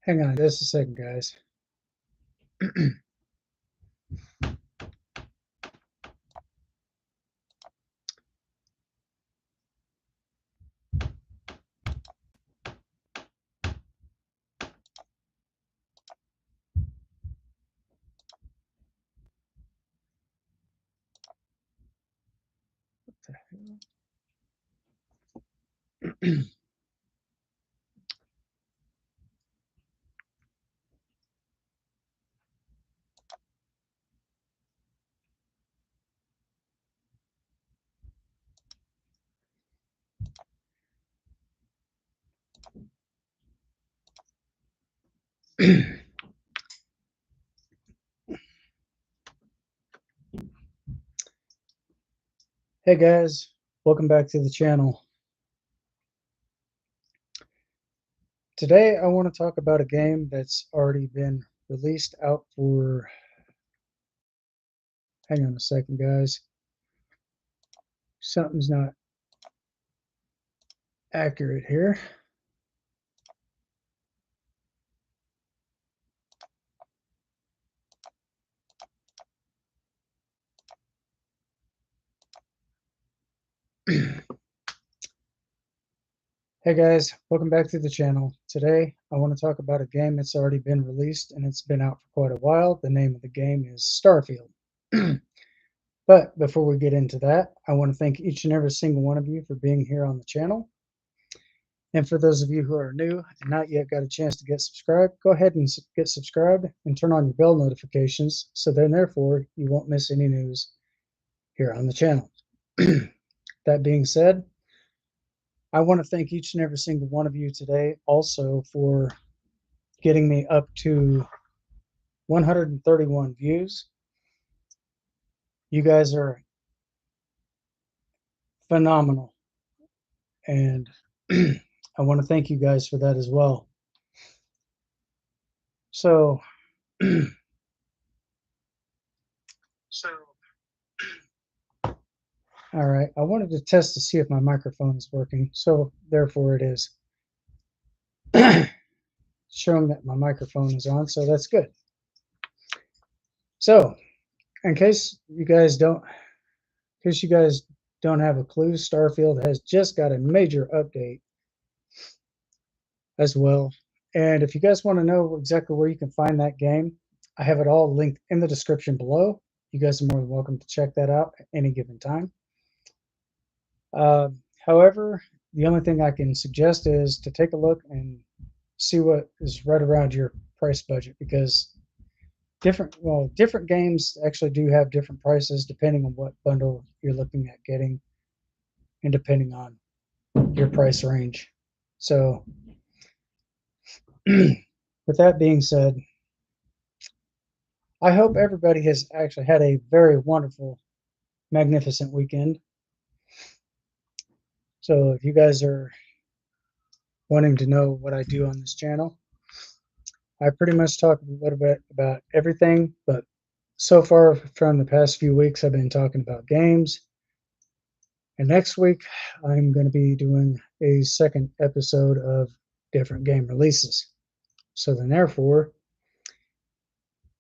Hang on just a second, guys. Hey guys, welcome back to the channel. Today I want to talk about a game that's already been released out for, hang on a second guys, something's not accurate here. Hey guys, welcome back to the channel. Today I want to talk about a game that's already been released and it's been out for quite a while. The name of the game is Starfield. But before we get into that, I want to thank each and every single one of you for being here on the channel. And for those of you who are new and not yet got a chance to get subscribed, go ahead and get subscribed and turn on your bell notifications so then therefore you won't miss any news here on the channel. That being said, I want to thank each and every single one of you today also for getting me up to 131 views. You guys are phenomenal, and I want to thank you guys for that as well. So, all right, I wanted to test to see if my microphone is working, so therefore it is showing that my microphone is on, so that's good. So, in case you guys don't have a clue, Starfield has just got a major update as well. And if you guys want to know exactly where you can find that game, I have it all linked in the description below. You guys are more than welcome to check that out at any given time. However, the only thing I can suggest is to take a look and see what is right around your price budget, because different games actually do have different prices depending on what bundle you're looking at getting and depending on your price range. So with that being said, I hope everybody has actually had a very wonderful, magnificent weekend. So if you guys are wanting to know what I do on this channel, I pretty much talk a little bit about everything, but so far from the past few weeks, I've been talking about games. And next week, I'm going to be doing a second episode of different game releases. So then therefore,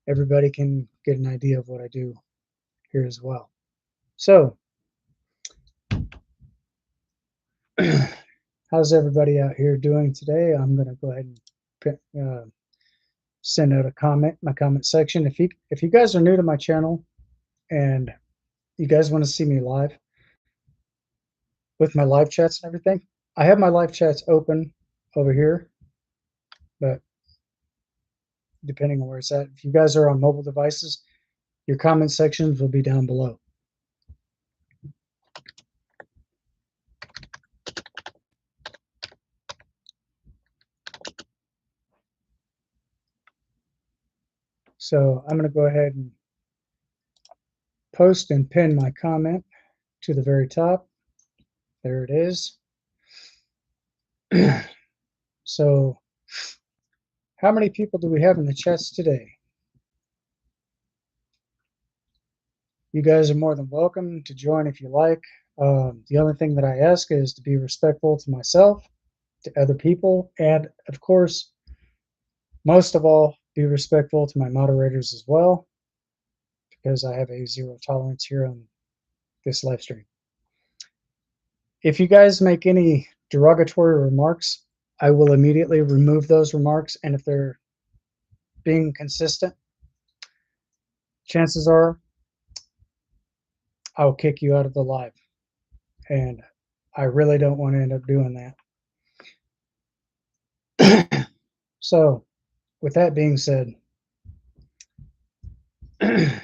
everybody can get an idea of what I do here as well. So, how's everybody out here doing today? I'm going to go ahead and send out a comment in my comment section. If you guys are new to my channel and you guys want to see me live with my live chats and everything, I have my live chats open over here, but depending on where it's at, if you guys are on mobile devices, your comment sections will be down below. So I'm going to go ahead and post and pin my comment to the very top. There it is. So how many people do we have in the chats today? You guys are more than welcome to join if you like. The only thing that I ask is to be respectful to myself, to other people, and of course, most of all, be respectful to my moderators as well, because I have a zero tolerance here on this live stream. If you guys make any derogatory remarks, I will immediately remove those remarks, and if they're being consistent, chances are I'll kick you out of the live. And I really don't want to end up doing that. So, with that being said, I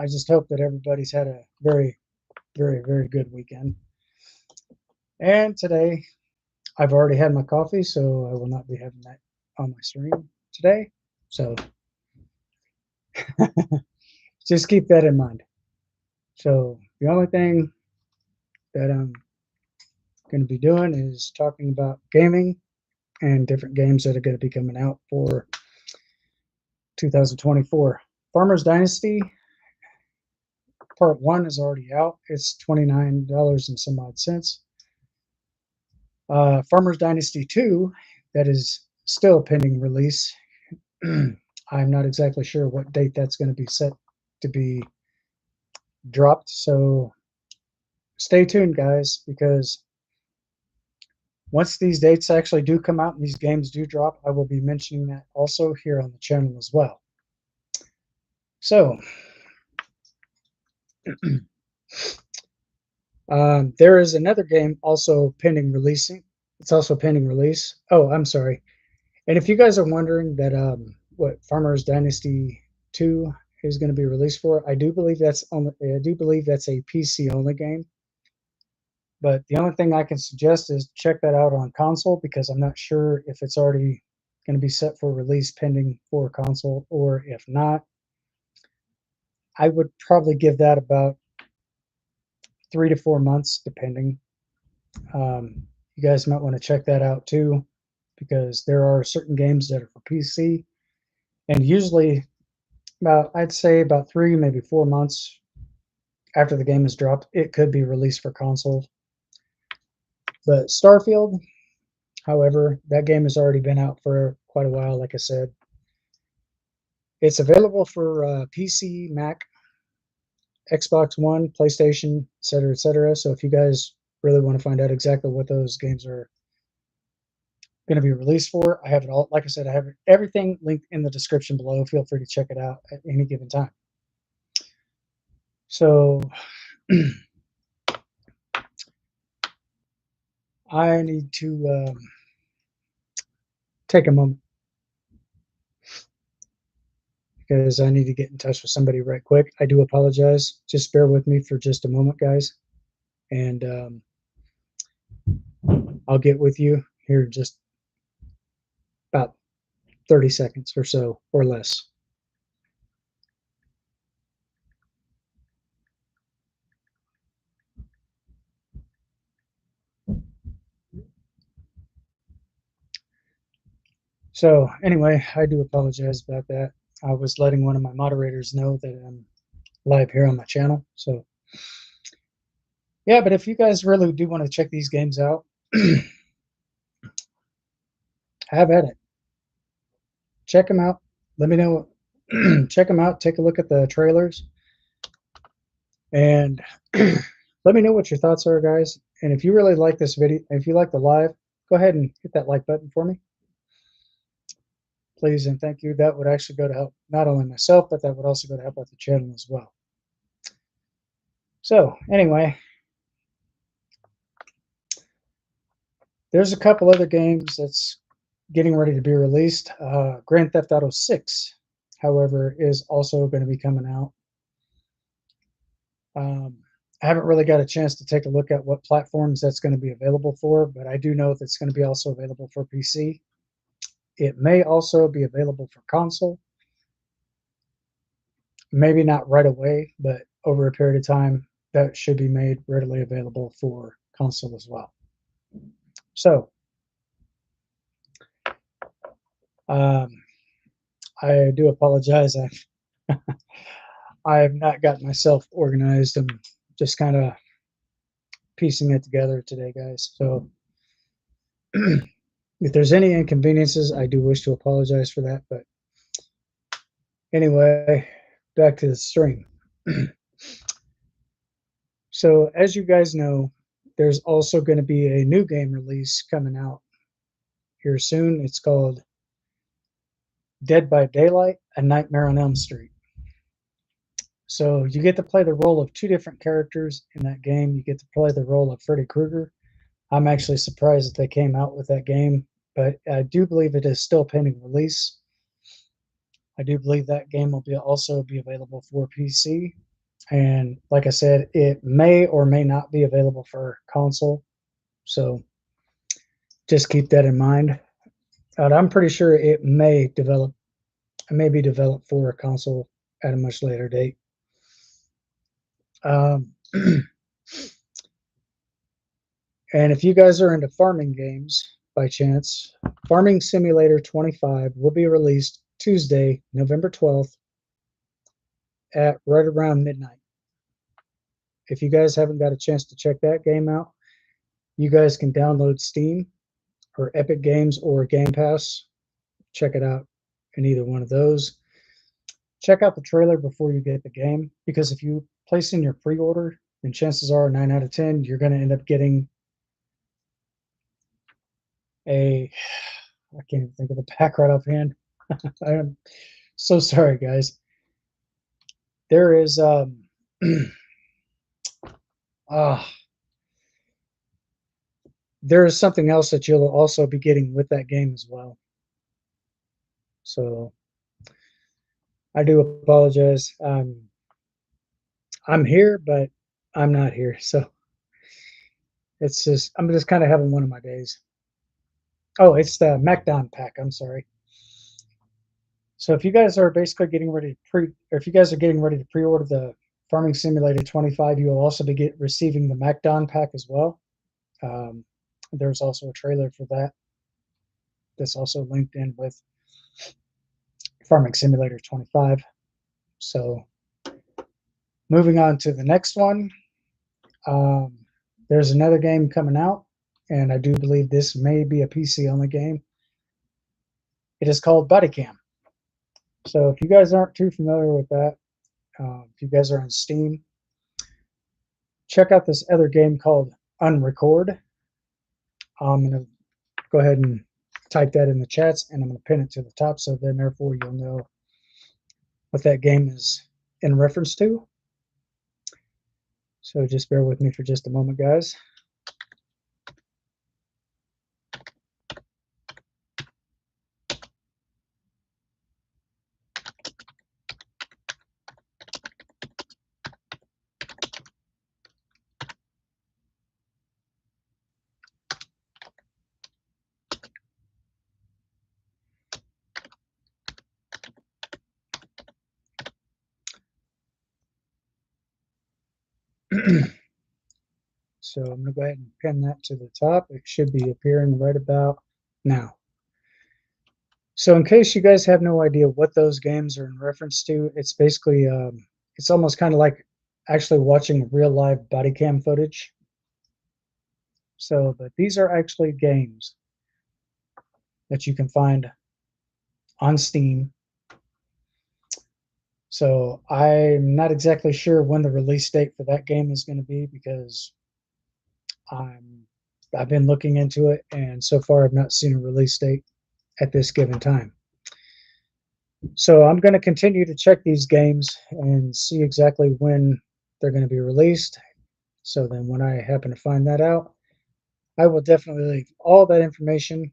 just hope that everybody's had a very, very, very good weekend. And today, I've already had my coffee, so I will not be having that on my stream today. So, just keep that in mind. So, the only thing that I'm going to be doing is talking about gaming and different games that are going to be coming out for 2024. Farmers Dynasty Part 1 is already out. It's $29 and some odd cents. Farmers Dynasty 2, that is still pending release. I'm not exactly sure what date that's going to be set to be dropped. So stay tuned, guys, because once these dates actually do come out and these games do drop, I will be mentioning that also here on the channel as well. So there is another game also pending releasing. It's also pending release. Oh, I'm sorry. And if you guys are wondering that what Farmers Dynasty 2 is going to be released for, I do believe that's a PC only game. But the only thing I can suggest is check that out on console, because I'm not sure if it's already going to be set for release pending for console, or if not, I would probably give that about 3 to 4 months, depending. You guys might want to check that out too, because there are certain games that are for PC, and usually I'd say about 3, maybe 4 months after the game is dropped, it could be released for console. But Starfield, however, that game has already been out for quite a while, like I said. It's available for PC, Mac, Xbox One, PlayStation, etc., etc. So if you guys really want to find out exactly what those games are going to be released for, I have it all. Like I said, I have everything linked in the description below. Feel free to check it out at any given time. So I need to take a moment, because I need to get in touch with somebody right quick. I do apologize. Just bear with me for just a moment, guys. And I'll get with you here in just about 30 seconds or so, or less. So anyway, I do apologize about that. I was letting one of my moderators know that I'm live here on my channel. So yeah, but if you guys really do want to check these games out, have at it. Check them out. Let me know. Check them out. Take a look at the trailers, and let me know what your thoughts are, guys. And if you really like this video, if you like the live, go ahead and hit that like button for me, please, and thank you. That would actually go to help not only myself, but that would also go to help out the channel as well. So anyway, there's a couple other games that's getting ready to be released. Grand Theft Auto 6, however, is also going to be coming out. I haven't really got a chance to take a look at what platforms that's going to be available for, but I do know that it's going to be also available for PC. It may also be available for console. Maybe not right away, but over a period of time, that should be made readily available for console as well. So, I do apologize. I have not got myself organized. I'm just kind of piecing it together today, guys. So If there's any inconveniences, I do wish to apologize for that. But anyway, back to the stream. So, as you guys know, there's also going to be a new game release coming out here soon. It's called Dead by Daylight: A Nightmare on Elm Street. So, you get to play the role of two different characters in that game. You get to play the role of Freddy Krueger. I'm actually surprised that they came out with that game, but I do believe it is still pending release. I do believe that game will also be available for PC. And like I said, it may or may not be available for console. So just keep that in mind. I'm pretty sure it may be developed for a console at a much later date. And if you guys are into farming games by chance, Farming Simulator 25 will be released Tuesday, November 12th at right around midnight. If you guys haven't got a chance to check that game out, you guys can download Steam or Epic Games or Game Pass. Check it out in either one of those. Check out the trailer before you get the game, because if you place in your pre-order, then chances are 9 out of 10 you're going to end up getting a I can't even think of the pack right offhand. I am so sorry, guys. There is uh, there is something else that you'll also be getting with that game as well. So I do apologize. I'm here, but I'm not here. So I'm just kind of having one of my days. Oh, it's the MacDon pack. I'm sorry. So if you guys are basically getting ready to or if you guys are getting ready to pre-order the Farming Simulator 25, you will also be receiving the MacDon pack as well. Um, there's also a trailer for that. That's also linked in with Farming Simulator 25. So moving on to the next one, um, there's another game coming out, and I do believe this may be a PC only game. It is called Bodycam. So if you guys aren't too familiar with that, if you guys are on Steam, check out this other game called Unrecord. I'm going to go ahead and type that in the chats, and I'm going to pin it to the top, so then therefore you'll know what that game is in reference to. So just bear with me for just a moment, guys. So I'm going to go ahead and pin that to the top. It should be appearing right about now. So in case you guys have no idea what those games are in reference to, it's basically, it's almost kind of like actually watching real live body cam footage. So, but these are actually games that you can find on Steam. So I'm not exactly sure when the release date for that game is going to be, because I've been looking into it, and so far I've not seen a release date at this given time. So I'm going to continue to check these games and see exactly when they're going to be released. So then when I happen to find that out, I will definitely leave all that information.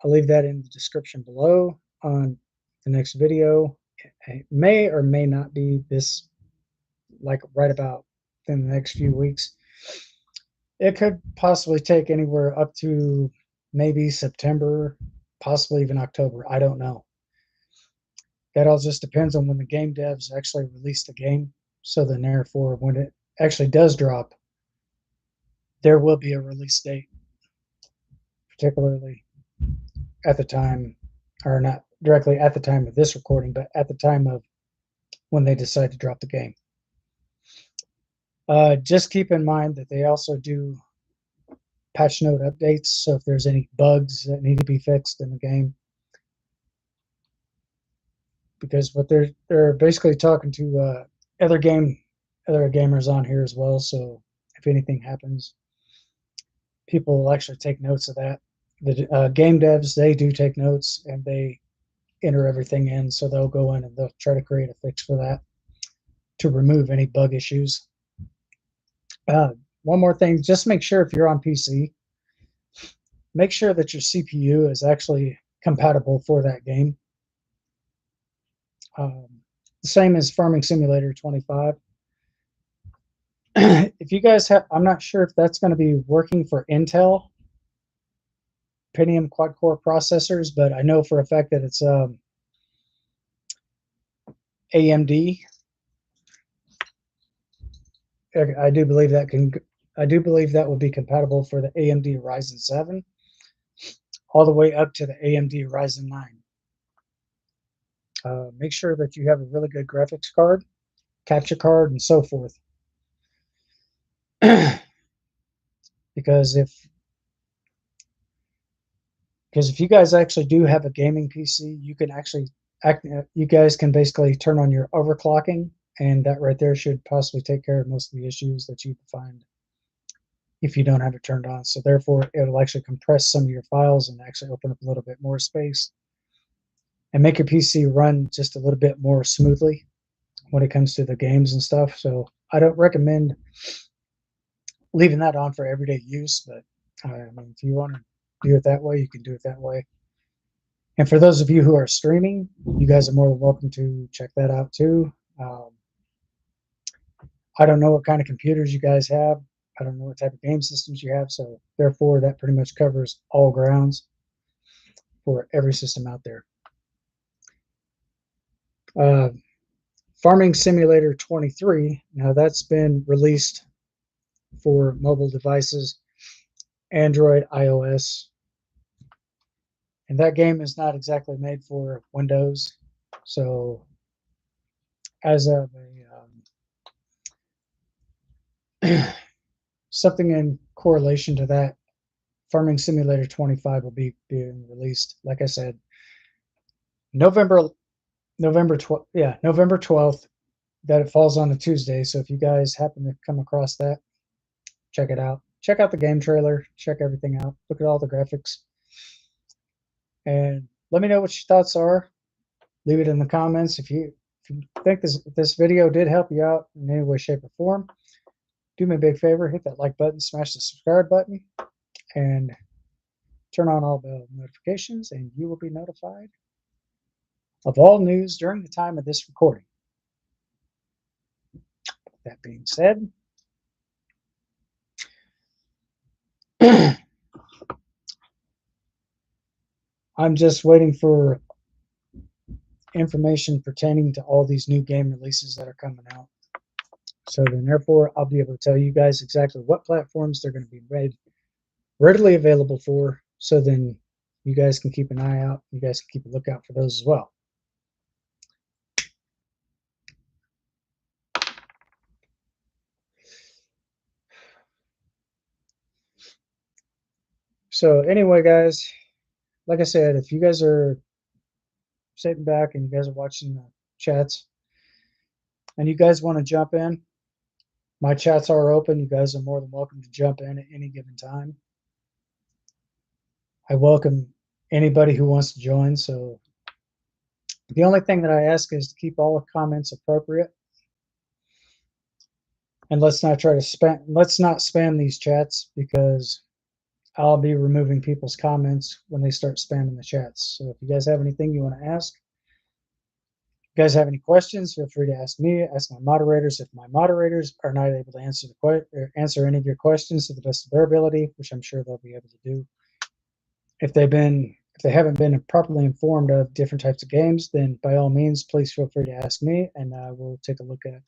I'll leave that in the description below on the next video. It may or may not be this, like right about in the next few weeks. It could possibly take anywhere up to maybe September, possibly even October. I don't know. That all just depends on when the game devs actually release the game. So then therefore, when it actually does drop, there will be a release date, particularly at the time, or not directly at the time of this recording, but at the time of when they decide to drop the game. Just keep in mind that they also do patch note updates. So if there's any bugs that need to be fixed in the game, because what they're basically talking to other gamers on here as well. So if anything happens, people will actually take notes of that. The game devs, they do take notes and they enter everything in. So they'll go in and they'll try to create a fix for that to remove any bug issues. One more thing, just make sure if you're on PC, make sure that your CPU is actually compatible for that game. Um, the same as Farming Simulator 25. If you guys have, I'm not sure if that's going to be working for Intel Pentium quad-core processors, but I know for a fact that it's AMD. I do believe that can. I do believe that will be compatible for the AMD Ryzen 7, all the way up to the AMD Ryzen 9. Make sure that you have a really good graphics card, capture card, and so forth. because if you guys actually do have a gaming PC, you can actually you guys can basically turn on your overclocking, and that right there should possibly take care of most of the issues that you find if you don't have it turned on. So therefore, it'll actually compress some of your files and actually open up a little bit more space and make your PC run just a little bit more smoothly when it comes to the games and stuff. So I don't recommend leaving that on for everyday use, but I mean, if you want to do it that way, you can do it that way. And for those of you who are streaming, you guys are more than welcome to check that out too. I don't know what kind of computers you guys have. I don't know what type of game systems you have. So therefore, that pretty much covers all grounds for every system out there. Uh, Farming Simulator 23, now that's been released for mobile devices, Android, iOS, and that game is not exactly made for Windows. So as of something in correlation to that, Farming Simulator 25 will be being released. Like I said, November 12th. Yeah, November 12th. That it falls on a Tuesday. So if you guys happen to come across that, check it out. Check out the game trailer. Check everything out. Look at all the graphics, and let me know what your thoughts are. Leave it in the comments if you think this video did help you out in any way, shape, or form. Do me a big favor, hit that like button, smash the subscribe button, and turn on all bell notifications, and you will be notified of all news during the time of this recording. That being said, I'm just waiting for information pertaining to all these new game releases that are coming out. So then therefore, I'll be able to tell you guys exactly what platforms they're going to be made readily available for. So then you guys can keep an eye out. You guys can keep a lookout for those as well. So anyway, guys, like I said, if you guys are sitting back and you guys are watching the chats and you guys want to jump in, my chats are open. You guys are more than welcome to jump in at any given time. I welcome anybody who wants to join. So the only thing that I ask is to keep all the comments appropriate. And let's not spam these chats, because I'll be removing people's comments when they start spamming the chats. So if you guys have anything you want to ask, if you guys have any questions, feel free to ask me, ask my moderators. If my moderators are not able to answer any of your questions to the best of their ability, which I'm sure they'll be able to do. If they haven't been properly informed of different types of games, then by all means, please feel free to ask me, and I will take a look at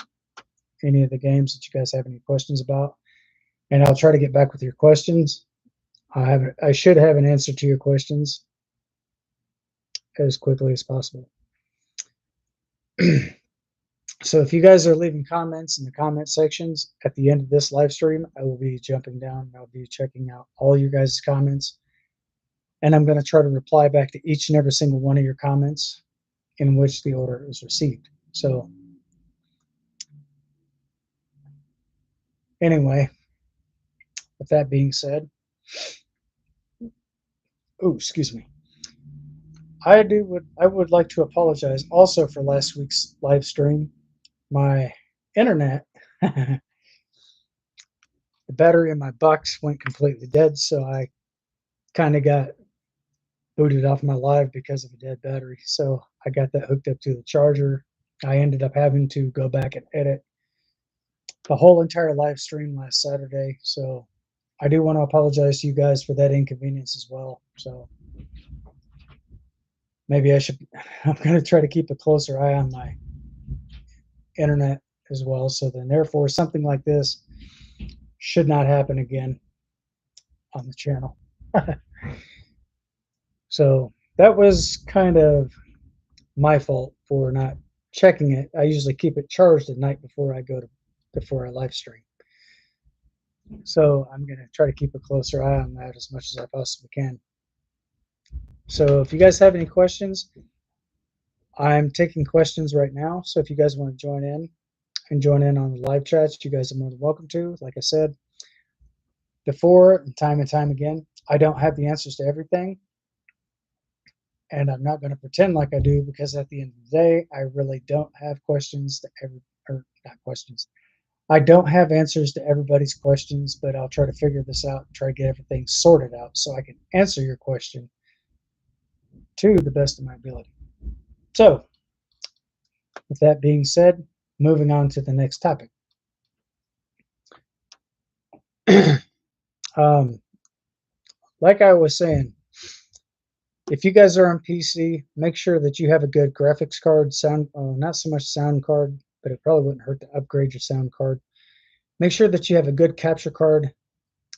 any of the games that you guys have any questions about, and I'll try to get back with your questions. I should have an answer to your questions as quickly as possible. So if you guys are leaving comments in the comment sections at the end of this live stream, I will be jumping down and I'll be checking out all your guys' comments. And I'm going to try to reply back to each and every single one of your comments in which the order is received. So anyway, with that being said, oh, excuse me. I would like to apologize also for last week's live stream. My internet, the battery in my box went completely dead, so I kind of got booted off my live because of a dead battery. So I got that hooked up to the charger. I ended up having to go back and edit the whole entire live stream last Saturday. So I do want to apologize to you guys for that inconvenience as well. So maybe I'm going to try to keep a closer eye on my internet as well. So then, therefore, something like this should not happen again on the channel. So that was kind of my fault for not checking it. I usually keep it charged the night before I live stream. So I'm going to try to keep a closer eye on that as much as I possibly can. So if you guys have any questions, I'm taking questions right now. So if you guys want to join in and join in on the live chats, you guys are more than welcome to. Like I said before, and time again, I don't have the answers to everything. And I'm not going to pretend like I do, because at the end of the day, I really don't have questions to or not questions. I don't have answers to everybody's questions, but I'll try to figure this out and try to get everything sorted out so I can answer your question to the best of my ability. So, with that being said, moving on to the next topic. Like I was saying, if you guys are on PC, make sure that you have a good graphics card, not so much sound card, but it probably wouldn't hurt to upgrade your sound card. Make sure that you have a good capture card,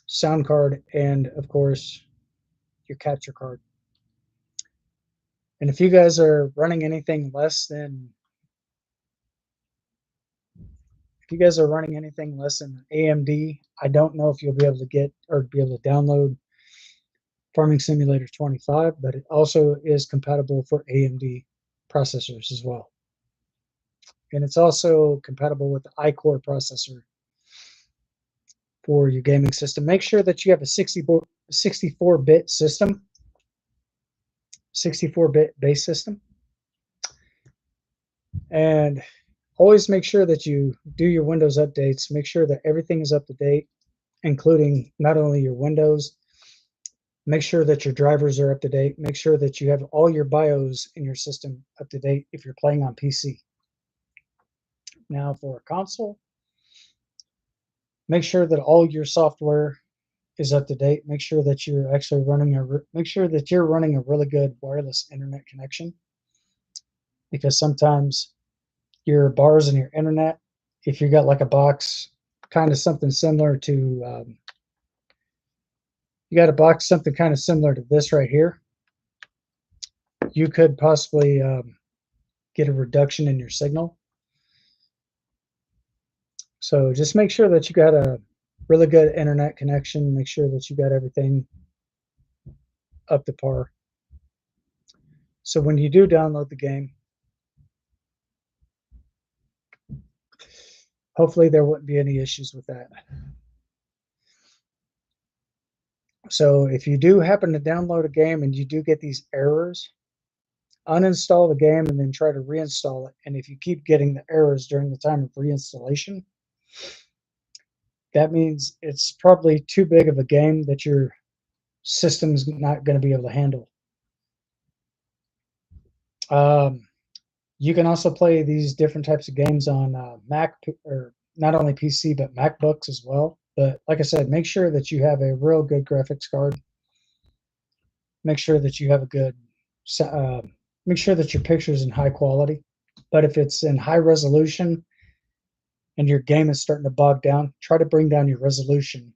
sound card, and of course, your capture card. And if you guys are running anything less than AMD, I don't know if you'll be able to get or be able to download Farming Simulator 25, but it also is compatible for AMD processors as well. And it's also compatible with the iCore processor for your gaming system. Make sure that you have a 64-bit system, 64-bit base system. And always make sure that you do your Windows updates. Make sure that everything is up to date, including not only your Windows. Make sure that your drivers are up to date. Make sure that you have all your BIOS in your system up to date if you're playing on PC. Now for a console, make sure that all your software is up to date. Make sure that you're actually running a really good wireless internet connection, because sometimes your bars and your internet, if you got like a box, kind of something similar to you got a box something kind of similar to this right here, you could possibly get a reduction in your signal. So just make sure that you got a really good internet connection. Make sure that you got everything up to par. So when you do download the game, hopefully there wouldn't be any issues with that. So if you do happen to download a game and you do get these errors, uninstall the game and then try to reinstall it. And if you keep getting the errors during the time of reinstallation, that means it's probably too big of a game that your system's not going to be able to handle. You can also play these different types of games on Mac, or not only PC, but MacBooks as well. But like I said, make sure that you have a real good graphics card. Make sure that you have a good, make sure that your picture's in high quality. But if it's in high resolution and your game is starting to bog down, try to bring down your resolution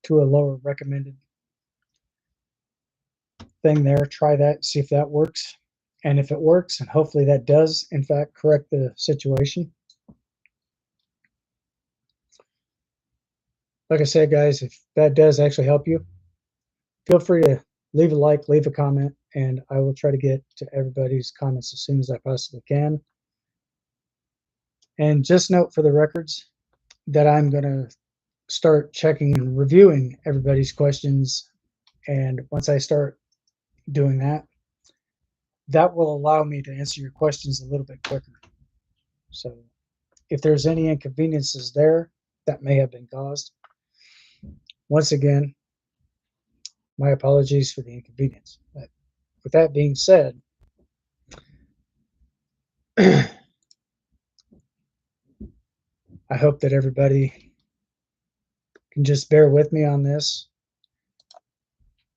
to a lower recommended thing there. Try that, see if that works. And if it works, and hopefully that does, in fact, correct the situation. Like I said, guys, if that does actually help you, feel free to leave a like, leave a comment, and I will try to get to everybody's comments as soon as I possibly can. And just note for the records that I'm going to start checking and reviewing everybody's questions. And once I start doing that, that will allow me to answer your questions a little bit quicker. So if there's any inconveniences there that may have been caused, once again, my apologies for the inconvenience. But with that being said, I hope that everybody can just bear with me on this.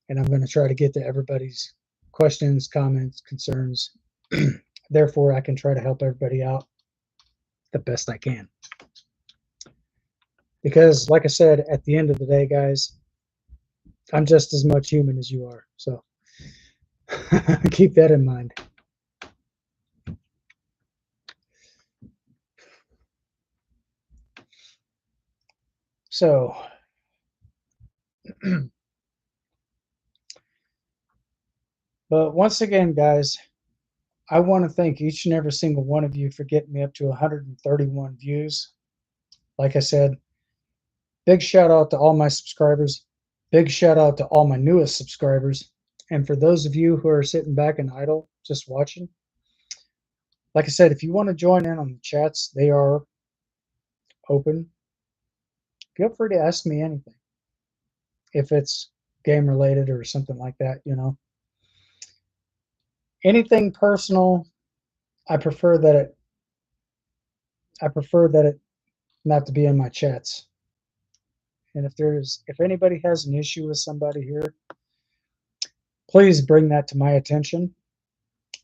And I'm going to try to get to everybody's questions, comments, concerns. Therefore, I can try to help everybody out the best I can. Because, like I said, at the end of the day, guys, I'm just as much human as you are. So keep that in mind. So, but once again, guys, I want to thank each and every single one of you for getting me up to 131 views. Like I said, big shout out to all my subscribers. Big shout out to all my newest subscribers. And for those of you who are sitting back and idle, just watching, like I said, if you want to join in on the chats, they are open. Feel free to ask me anything. If it's game related or something like that, you know. Anything personal, I prefer that it not to be in my chats. And if anybody has an issue with somebody here, please bring that to my attention,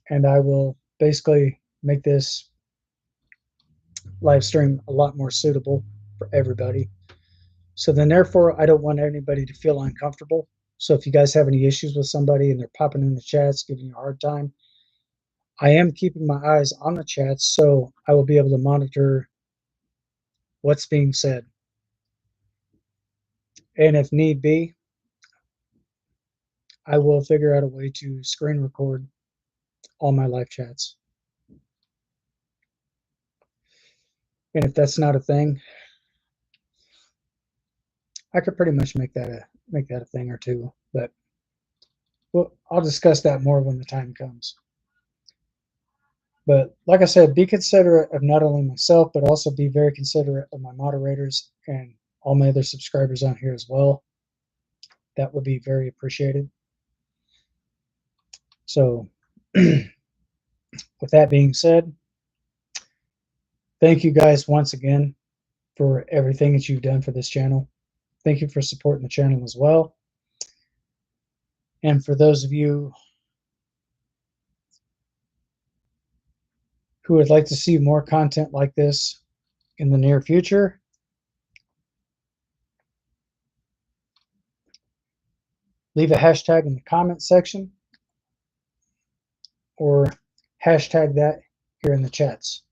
and I will basically make this live stream a lot more suitable for everybody. So then therefore I don't want anybody to feel uncomfortable. So if you guys have any issues with somebody and they're popping in the chats, giving you a hard time, I am keeping my eyes on the chats, so I will be able to monitor what's being said. And if need be, I will figure out a way to screen record all my live chats. And if that's not a thing, I could pretty much make that a thing or two. But well, I'll discuss that more when the time comes. But like I said, be considerate of not only myself, but also be very considerate of my moderators and all my other subscribers on here as well. That would be very appreciated. So with that being said, thank you guys once again for everything that you've done for this channel. Thank you for supporting the channel as well. And for those of you who would like to see more content like this in the near future, leave a hashtag in the comment section or hashtag that here in the chats.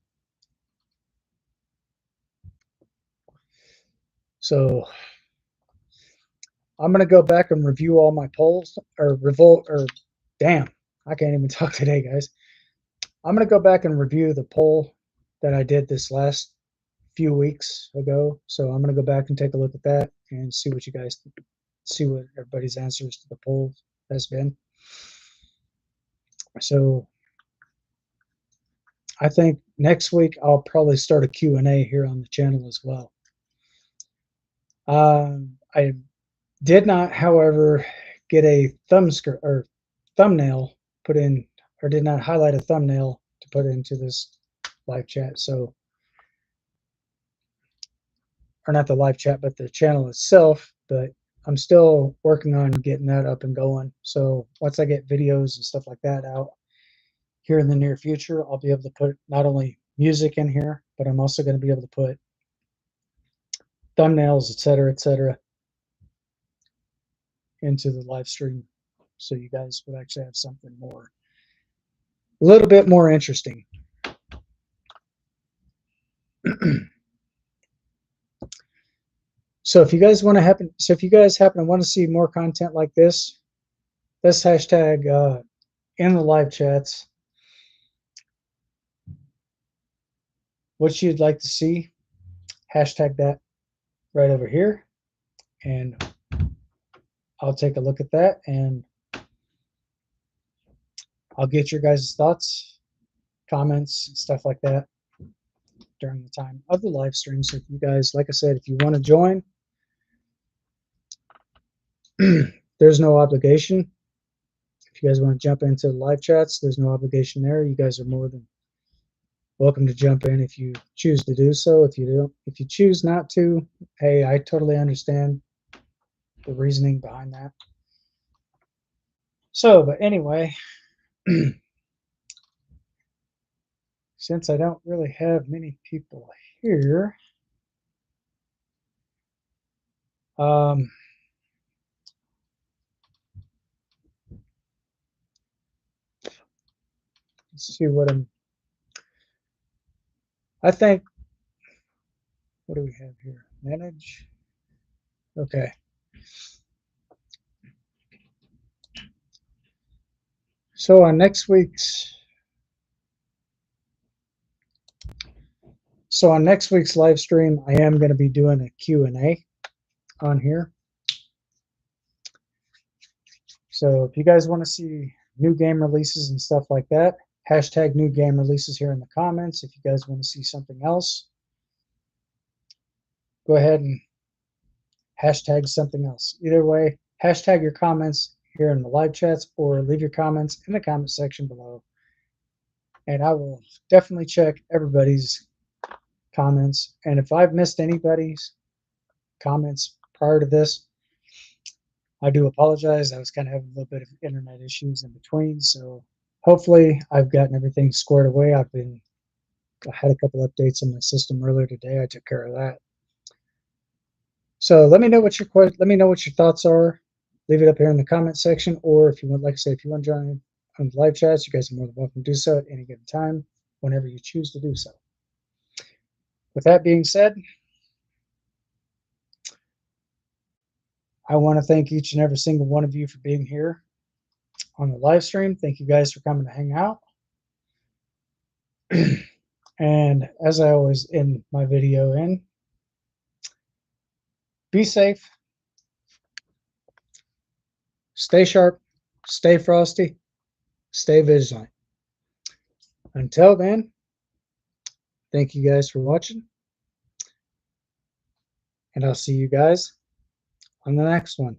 So I'm going to go back and review all my polls damn, I can't even talk today, guys. I'm going to go back and review the poll that I did this last few weeks ago. So I'm going to go back and take a look at that and see what everybody's answers to the poll has been. So I think next week I'll probably start a Q&A here on the channel as well. I did not, however, get a thumbnail put in, or did not highlight a thumbnail to put into this live chat. So, or not the live chat, but the channel itself. But I'm still working on getting that up and going. So once I get videos and stuff like that out here in the near future, I'll be able to put not only music in here, but I'm also going to be able to put thumbnails, etc., into the live stream. So you guys would actually have something more a little bit more interesting. So if you guys happen to want to see more content like this, let's hashtag in the live chats what you'd like to see. Hashtag that right over here, and I'll take a look at that and I'll get your guys' thoughts, comments, stuff like that during the time of the live stream. So if you guys, like I said, if you want to join, there's no obligation. If you guys want to jump into the live chats, there's no obligation there. You guys are more than welcome to jump in if you choose to do so. If you choose not to, hey, I totally understand the reasoning behind that. So, but anyway, since I don't really have many people here, um, let's see I think, what do we have here? Manage. Okay. So on next week's live stream, I am going to be doing a Q&A on here. So if you guys want to see new game releases and stuff like that, hashtag new game releases here in the comments. If you guys want to see something else, go ahead and hashtag something else. Either way, hashtag your comments here in the live chats or leave your comments in the comment section below. And I will definitely check everybody's comments. And if I've missed anybody's comments prior to this, I do apologize. I was kind of having a little bit of internet issues in between. So hopefully I've gotten everything squared away. I had a couple updates on my system earlier today. I took care of that. So let me know what your thoughts are. Leave it up here in the comment section, or if you want, like I said, if you want to join on the live chats, you guys are more than welcome to do so at any given time, whenever you choose to do so. With that being said, I want to thank each and every single one of you for being here on the live stream. Thank you guys for coming to hang out. And as I always end my video in, be safe, stay sharp, stay frosty, stay vigilant. Until then, thank you guys for watching, and I'll see you guys on the next one.